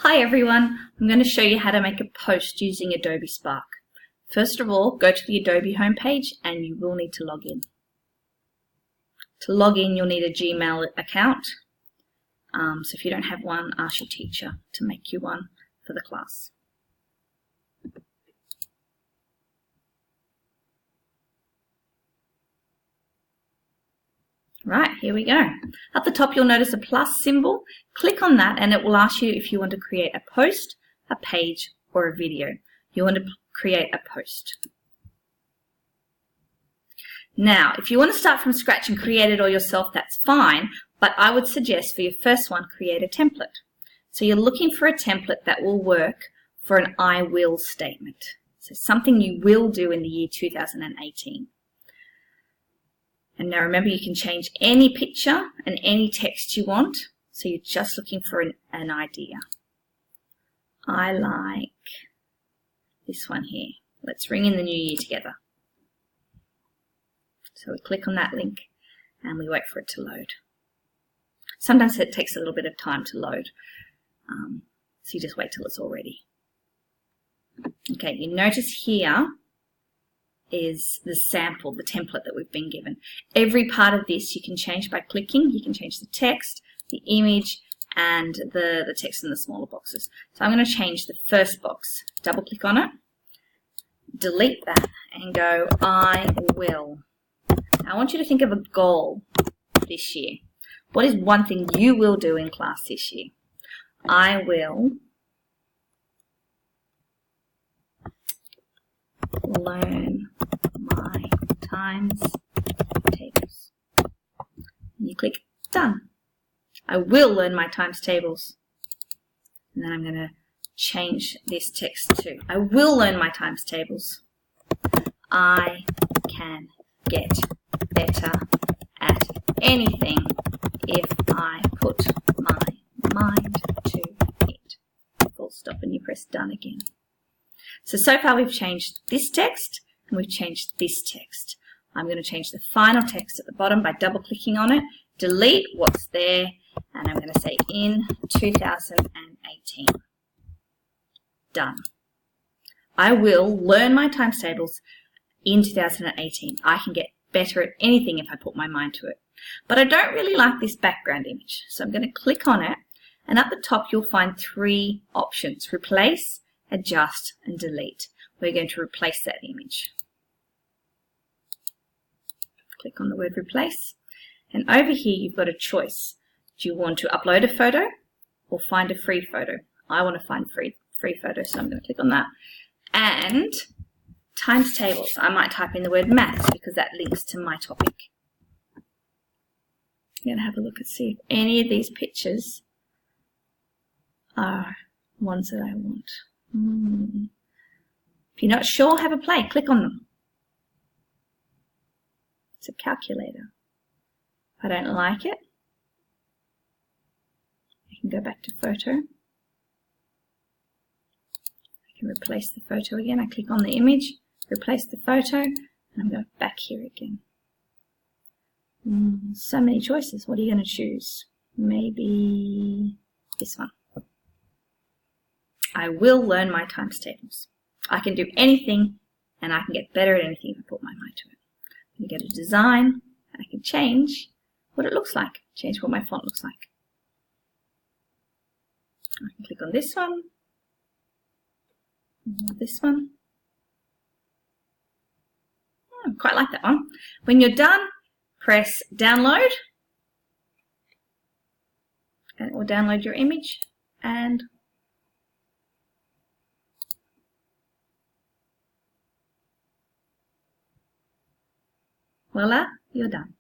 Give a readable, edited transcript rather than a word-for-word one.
Hi everyone, I'm going to show you how to make a post using Adobe Spark. First of all, go to the Adobe homepage and you will need to log in. To log in, you'll need a Gmail account. So if you don't have one, ask your teacher to make you one for the class. Right, here we go. At the top you'll notice a plus symbol. Click on that and it will ask you if you want to create a post, a page or a video. You want to create a post. Now, if you want to start from scratch and create it all yourself, that's fine, but I would suggest for your first one, create a template. So you're looking for a template that will work for an I will statement. So something you will do in the year 2018. And now remember, you can change any picture and any text you want. So you're just looking for an idea. I like this one here. Let's ring in the new year together. So we click on that link and we wait for it to load. Sometimes it takes a little bit of time to load. So you just wait till it's all ready. Okay, you notice here is the sample, the template that we've been given. Every part of this you can change by clicking. You can change the text, the image, and the text in the smaller boxes. So I'm going to change the first box. Double click on it, delete that, and go I will. Now I want you to think of a goal this year. What is one thing you will do in class this year? I will learn my times tables. And you click done. I will learn my times tables. And then I'm going to change this text to I will learn my times tables. I can get better at anything if I put my mind to it. Full stop, and you press done again. So far we've changed this text and we've changed this text. I'm going to change the final text at the bottom by double clicking on it, delete what's there, and I'm going to say in 2018. Done. I will learn my times tables in 2018. I can get better at anything if I put my mind to it. But I don't really like this background image, so I'm going to click on it, and at the top you'll find three options: replace, adjust, and delete. We're going to replace that image. Click on the word replace, and over here you've got a choice. Do you want to upload a photo or find a free photo? I want to find free photo, so I'm going to click on that. And times tables. I might type in the word maths because that links to my topic. I'm going to have a look and see if any of these pictures are ones that I want. If you're not sure, have a play. Click on them. It's a calculator. If I don't like it, I can go back to photo. I can replace the photo again. I click on the image, replace the photo, and I'm going back here again. So many choices. What are you going to choose? Maybe this one. I will learn my times tables. I can do anything and I can get better at anything if I put my mind to it. I'm going to go to design and I can change what it looks like, change what my font looks like. I can click on this one, this one. I quite like that one. When you're done, press download and it will download your image, and voila, you're done.